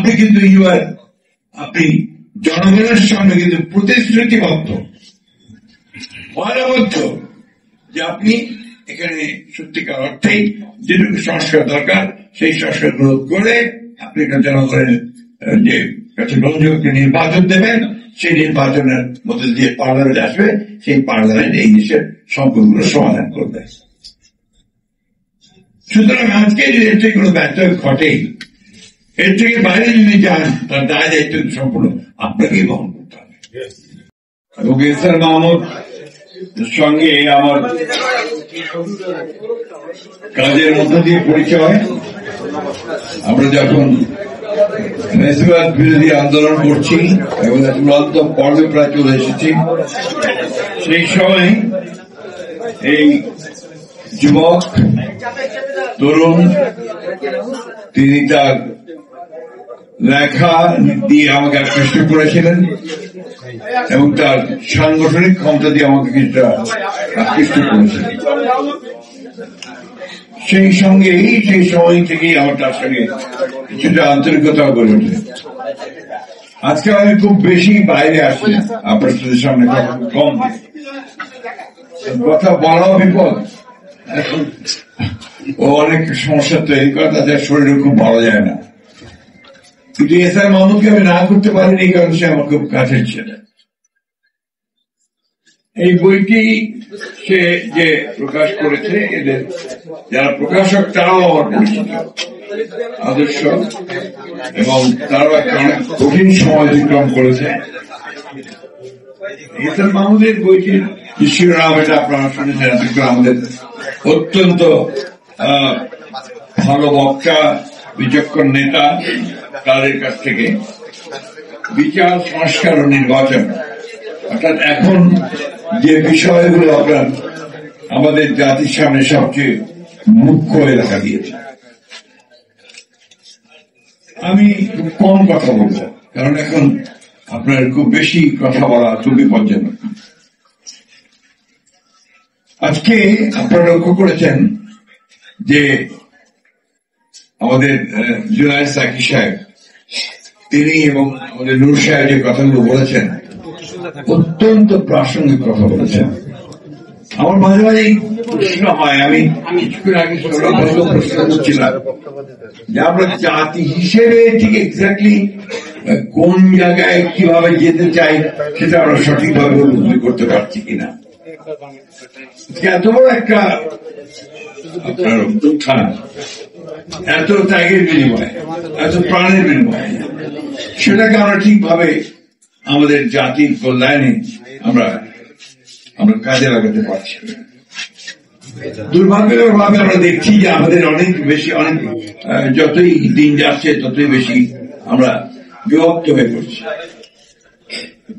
আপনি কিন্তু আপনি জনগণের সামনে কিন্তু প্রতিশ্রুতিবদ্ধ ওয়াদাবদ্ধ যে আপনি এখানে সত্যিকার অর্থেই যেটুকু সংস্কার দরকার সেই সংস্কার গ্রহণ করে আপনি জনগণের যে কাছে গ্রহণযোগ্য নির্বাচন দেবেন, সেই নির্বাচনের মধ্যে দিয়ে পার্লামেন্ট আসবে, সেই পার্লামেন্ট এই দেশের সম্পর্কগুলো সমাধান করবে। সুতরাং আজকে যদি এর থেকে কোনো ব্যর্থ ঘটেই, এর থেকে বাইরে যদি যান, তার দায় দায়িত্ব সম্পূর্ণ আপনাকেই বহন করতে হবে। এবং এসআর মাহমুদ সঙ্গে আমার কাজের মধ্য দিয়ে পরিচয়। আমরা যখন ফ্যাসিবাদ বিরোধী আন্দোলন করছি এবং চূড়ান্ত পর্বে প্রায় চলে এসেছি, সেই সময় এই যুবক তরুণ তিনি তার লেখা দিয়ে আমাকে আকৃষ্ট করেছিলেন এবং তার সাংগঠনিক ক্ষমতা দিয়ে আমাকে কিছুটা আকৃষ্ট করেছিলেন। সেই সময় থেকেই আমার তার সঙ্গে কিছুটা আন্তরিকতা গড়ে ওঠে। আজকে আমি খুব বেশি বাইরে আসি আপনাদের সামনে, কম কথা বলাও বিপদ। ও অনেক সমস্যা তৈরি করে, তাদের শরীরে খুব ভালো যায় না। কিন্তু এসআর মাহমুদকে আমি না করতে পারিনি, এই কারণে সে আমার খুব কাছের ছেলে। এই বইটি সে যে প্রকাশ করেছে, এদের যারা প্রকাশক তারাও আমার পরিচিত আদর্শ, এবং তারাও একটা অনেক কঠিন সময় অতিক্রম করেছে। এসআর মাহমুদের বইটির শিরোনাম, এটা আপনারা শুনেছেন, আমাদের অত্যন্ত ভালো বক্তা, বিচক্ষণ নেতা, তাদের কাছ থেকে বিচার, সংস্কার ও নির্বাচন, অর্থাৎ এখন যে বিষয়গুলো আপনার আমাদের জাতির সামনে সবচেয়ে মুখ্য হয়ে দেখা দিয়েছে। আমি খুব কম কথা বলবো, কারণ এখন আপনার খুব বেশি কথা বলা খুব বিপজ্জনক। আজকে আপনারা লক্ষ্য করেছেন যে আমাদের জুনায়েদ সাকি সাহেব, তিনি এবং আমাদের নূর সাহেব যে কথাগুলো বলেছেন, অত্যন্ত প্রাসঙ্গিক কথা বলেছেন। আমার মাঝে মাঝে প্রশ্ন হয়, আমি কিছুক্ষণ আগে প্রশ্ন করছিলাম যে আমরা জাতি হিসেবে ঠিক এক্স্যাক্টলি কোন জায়গায় কিভাবে যেতে চাই সেটা আমরা সঠিকভাবে উপলব্ধি করতে পারছি কিনা। এত বড় একটা আপনার উত্থান, এত ত্যাগের বিনিময়, এত প্রাণের বিনিময়, সেটাকে আমরা ঠিকভাবে আমাদের জাতির কল্যাণে আমরা কাজে লাগাতে পারছি। দুর্ভাগ্যের ভাবে আমরা দেখছি যে আমাদের অনেক যতই দিন যাচ্ছে ততই বেশি আমরা বিভক্ত হয়ে পড়ছি।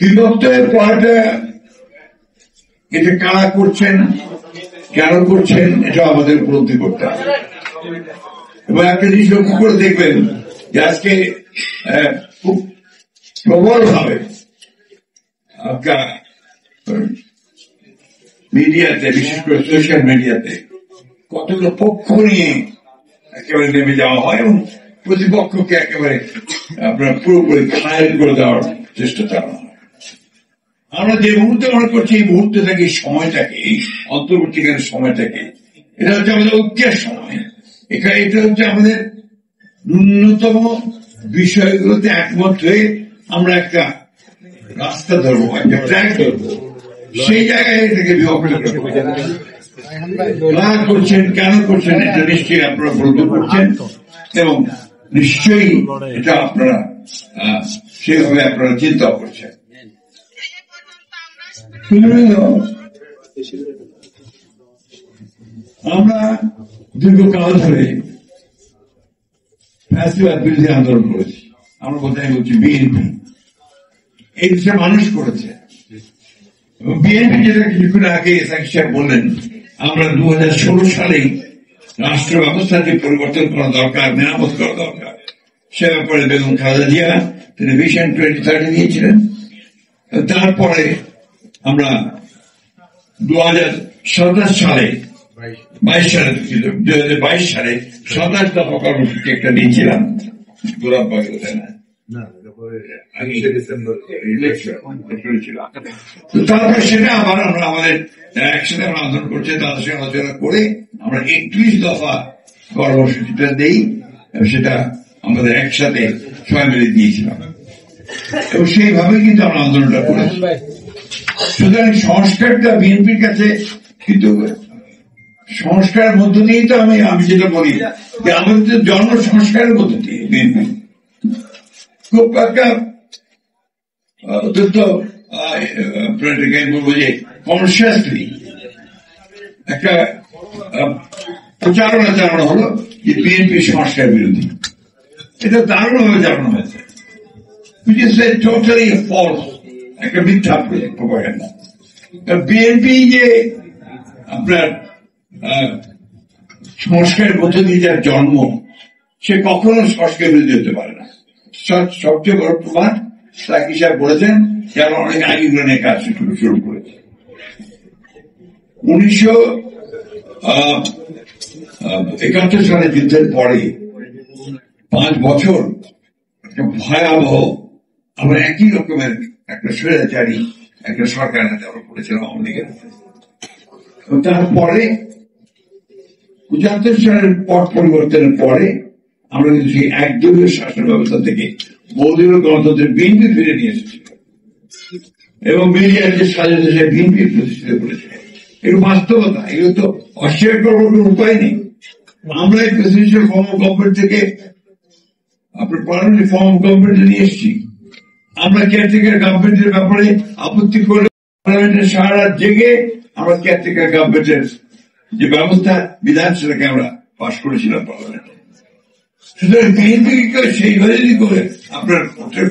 বিভক্ত হয়ে পড়াটা, এটা কারা করছেন, কেন করছেন, এটা আমাদের উপলব্ধি করতে হবে। এবং একটা জিনিস লক্ষ্য করে দেখবেন যে আজকে খুব প্রবল ভাবে মিডিয়াতে, বিশেষ করে সোশ্যাল মিডিয়াতে কতগুলো পক্ষ নিয়ে একেবারে নেমে যাওয়া হয় এবং প্রতিপক্ষকে একেবারে আপনার পুরোপুরি ঘায়েল করে দেওয়ার চেষ্টা চালানো হয়। আমরা যে মুহূর্তে মনে করছি, এই মুহূর্তে থেকে, এই সময়টাকে, এই অন্তর্বর্তীকালের সময়টাকে, এটা হচ্ছে আমাদের ঐক্যের সময়। এটা হচ্ছে আমাদের ন্যূনতম বিষয়গুলোতে একমত হয়ে আমরা একটা রাস্তা ধরবো, একটা ট্র্যাক ধরবো। সেই জায়গায় এটাকে বিভক্ত করছেন, কেন করছেন, এটা নিশ্চয়ই আপনারা উপলব্ধি করছেন এবং নিশ্চয়ই এটা আপনারা সেভাবে আপনারা চিন্তা করছেন। আমরা দীর্ঘকাল ধরে ফ্যাসিবাদ বিরোধী আন্দোলন করেছি। আমরা কোথায় বলছি বিএনপি, এই দেশে মানুষ করেছে। বিএনপি যেটা কিছুক্ষণ আগে সাকি সাহেব বললেন, আমরা 2016 সালেই রাষ্ট্র ব্যবস্থাকে পরিবর্তন করা দরকার, মেরামত করা দরকার। সে ব্যাপারে বেগম খালেদা জিয়া তিনি ভিশন 2030 দিয়েছিলেন। তারপরে আমরা 2027 সালে 22 সালে 27 দফা কর্মসূচি একটা নিয়েছিলাম। গোলাপ বাগ তাই না, তারপরে সেটা আবার আমরা আমাদের একসাথে আন্দোলন করছে, তাদের সঙ্গে আলোচনা করে আমরা 31 দফা কর্মসূচিটা দেই, সেটা আমাদের একসাথে সবাই মিলে দিয়েছিলাম এবং সেইভাবে কিন্তু আমরা আন্দোলনটা করেছি। সুতরাং সংস্কারটা বিএনপির কাছে কিন্তু সংস্কারের মধ্য দিয়েই তো আমি যেটা বলি যে আমাদের জন্ম সংস্কারের মধ্য দিয়ে বিএনপি খুব একটা অত্যন্ত বলবো যে কনসিয়াসলি একটা প্রচারণা চালানো হলো যে বিএনপি সংস্কার বিরোধী। এটা দারুণভাবে চালানো হয়েছে, টোটালি ফলস, একটা মিথ্যা প্রপাগান্ডা। বিএনপি যে আপনার সংস্কারের মধ্য দিয়ে যার জন্ম, সে কখনো সংস্কার বিরোধী হতে পারে না। সবচেয়ে বড় প্রমাণ সাকি সাহেব বলেছেন, যারা অনেক আগে নিয়ে কাজ শুরু করেছে। 1971 সালে যুদ্ধের পরে 5 বছর একটা ভয়াবহ আমরা একই রকমের একটা স্বৈরাচারী একটা সরকার হাতে আমরা করেছিলাম আওয়ামী লীগের। তারপরে 75 সালের পট পরিবর্তনের পরে আমরা কিন্তু সেই একদলীয় শাসন ব্যবস্থা থেকে বহুদলীয় গণতন্ত্রের বিএনপি ফিরে নিয়ে এসেছি এবং মিডিয়ার যে স্বাধীনতা সে বিএনপি প্রতিষ্ঠিত করেছে। এগুলো বাস্তবতা, এগুলো তো অস্বীকার করার কোন উপায় নেই। আমরা এই প্রেসিডেন্সিয়াল ফর্ম অফ গভর্নমেন্ট থেকে আপনার পার্লামেন্টারি ফর্ম অফ গভর্নমেন্ট নিয়ে এসেছি। আমরা কেয়ারটেকার গভর্নমেন্টের ব্যাপারে আপত্তি করলে পার্লামেন্টের সারা রাত জেগে আমরা কেয়ারটেকার গভর্নমেন্টের যে ব্যবস্থা বিধান সেটাকে আমরা পাশ করেছিলাম পার্লামেন্টে। সুতরাং বিএনপিকে সেইভাবে যদি করে আপনার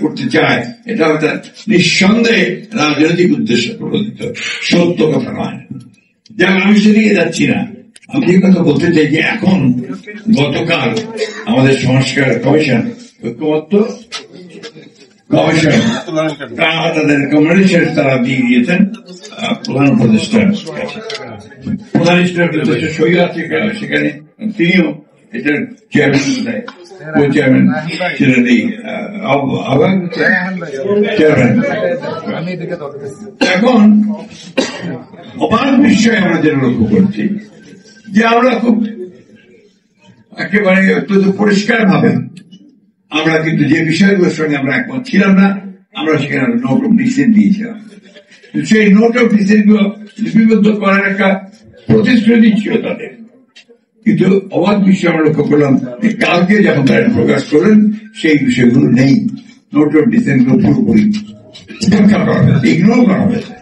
করতে চায়, এটা হয়তো নিঃসন্দেহে রাজনৈতিক উদ্দেশ্য প্রণোদিত, সত্য কথা নয়। যাক, আমি সেদিকে যাচ্ছি না। আমি এই কথা বলতে চাই যে এখন গতকাল আমাদের সংস্কার কমিশন, ঐক্যমত্য কমিশন তাদের রেকমেন্ডেশন তারা দিয়ে দিয়েছেন প্রধান উপদেষ্টার প্রধান উপদেষ্টা সই আছে সেখানে, তিনিও এটার চেয়ারম্যান ছিলেন এই চেয়ারম্যান। এখন অবাক বিষয় আমরা যেটা লক্ষ্য করছি যে আমরা খুব একেবারে অত্যন্ত পরিষ্কার ভাবে আমরা কিন্তু যে বিষয়গুলোর সঙ্গে আমরা একমত ছিলাম না, আমরা সেখানে নোট অফ ডিসেন্ট দিয়েছিলাম। সেই নোট অফ ডিসেন্ট গুলো লিপিবদ্ধ করার একটা প্রতিশ্রুতি ছিল তাদের, কিন্তু অবাক বিষয় আমরা লক্ষ্য করলাম যে কালকে যখন তারা প্রকাশ করেন সেই বিষয়গুলো নেই। নোট অফ ডিসেন্ট গুলো পুরোপুরি উপেক্ষা করা হয়েছে, ইগনোর করা হয়েছে।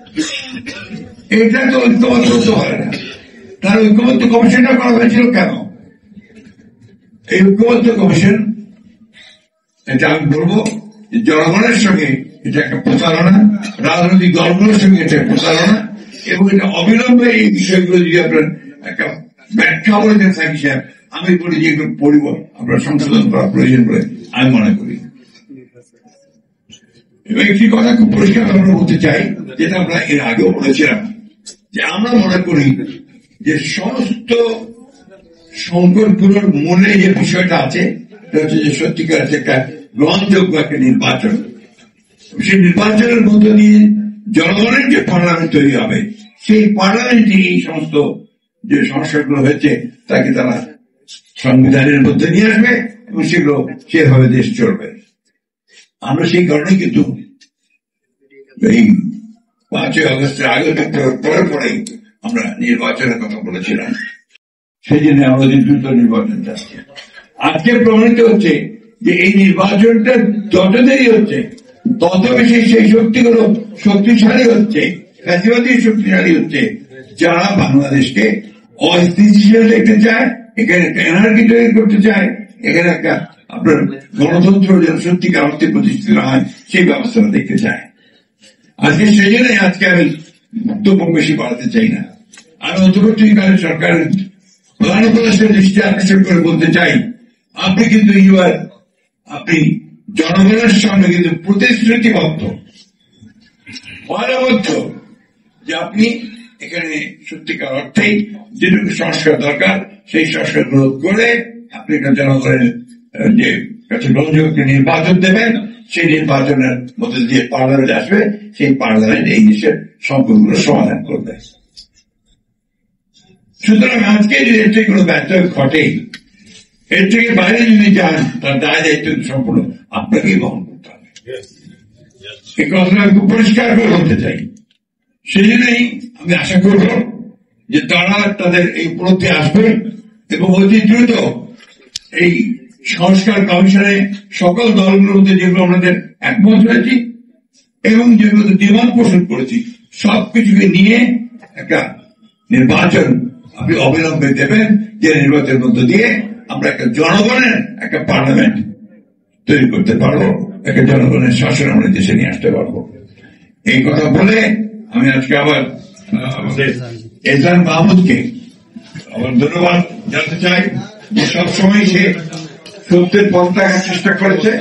এটা তো ঐক্যমত্য হতে পারে না। তার ঐক্যমত্য কমিশনটা করা হয়েছিল কেন? এই ঐক্যমত্য কমিশন, এটা আমি বলবো জনগণের সঙ্গে এটা একটা প্রতারণা, রাজনৈতিক দলগুলোর সঙ্গে এটা প্রতারণা, এবং এটা অবিলম্বে এই বিষয়গুলো যদি আপনার একটা ব্যাখ্যা বলে দেন সাকি সাহেব, আমি বলি যে এগুলো আপনার সংশোধন করা প্রয়োজন বলে আমি মনে করি। এবং একটি কথা খুব পরিষ্কার আমরা বলতে চাই, যেটা আমরা এর আগেও বলেছিলাম, যে আমরা মনে করি যে সমস্ত সংকটগুলোর মূলে যে বিষয়টা আছে সেটা হচ্ছে যে সত্যিকার একটা গ্রহণযোগ্য একটা নির্বাচন। সেই নির্বাচনের মধ্য দিয়ে জনগণের যে পার্লামেন্ট তৈরি হবে, সেই পার্লামেন্টে এই সমস্ত যে সমস্যাগুলো হয়েছে তাকে তারা সংবিধানের মধ্যে নিয়ে আসবে এবং সেগুলো সেভাবে দেশ চলবে। আমরা সেই কারণে কিন্তু এই 5ই আগস্টের আগে পরেই আমরা নির্বাচনের কথা বলেছিলাম। সেই জন্য আমরা দ্রুত নির্বাচন চাচ্ছি। আজকে প্রমাণিত হচ্ছে যে এই নির্বাচনটা যত দেরি হচ্ছে তত বেশি সেই শক্তিগুলো শক্তিশালী হচ্ছে, ফ্যাসিবাদী শক্তিশালী হচ্ছে, যারা বাংলাদেশকে অস্থিতিশীল দেখতে চায়, এখানে একটা এনার্জি তৈরি করতে চায়, এখানে একটা আপনার গণতন্ত্র যেন সত্যিকার অর্থে প্রতিষ্ঠিত হয় সেই ব্যবস্থাটা দেখতে চায়। আজকে সেই জন্য আজকে আমি বক্তব্য বেশি বাড়াতে চাই না। আমি অন্তর্বর্তীকালীন সরকারের প্রধান উপদেষ্টার দৃষ্টি আকর্ষণ করে বলতে চাই, আপনি কিন্তু আপনি জনগণের সামনে কিন্তু প্রতিশ্রুতিবদ্ধ, ওয়াদাবদ্ধ যে আপনি এখানে সত্যিকার অর্থেই যেটুকু সংস্কার দরকার সেই সংস্কার গ্রহণ করে আপনি একটা জনগণের যে কাছে গ্রহণযোগ্য নির্বাচন দেবেন, সেই নির্বাচনের মধ্যে দিয়ে পার্লামেন্ট আসবে, সেই পার্লামেন্ট এই দেশের সম্পর্কগুলো সমাধান করবে। সুতরাং আজকে যদি এর থেকে কোনো ব্যর্থ ঘটে, এর থেকে বাইরে যদি যান, তার দায় দায়িত্ব সম্পূর্ণ আপনাকেই বহন করতে হবে। এই কথাটা আমি খুব পরিষ্কার করে বলতে চাই। সেই জন্যই আমি আশা করব যে তারা তাদের এই উপলব্ধি আসবে এবং অতি দ্রুত এই সংস্কার কমিশনে সকল দলগুলোর মধ্যে যেগুলো আমাদের একমত হয়েছি এবং যেগুলোতে দ্বিমত পোষণ করেছি, সবকিছুকে নিয়ে একটা নির্বাচন আপনি অবিলম্বে দেবেন, যে নির্বাচনের মধ্য দিয়ে আমরা একটা জনগণের একটা পার্লামেন্ট তৈরি করতে পারবো, একটা জনগণের শাসন আমরা দেশে নিয়ে আসতে পারবো। এই কথা বলে আমি আজকে আবার আমাদের এহসান মাহমুদকে আবার ধন্যবাদ জানতে চাই যে সবসময় সে সত্যের পথ দেখার চেষ্টা করেছে।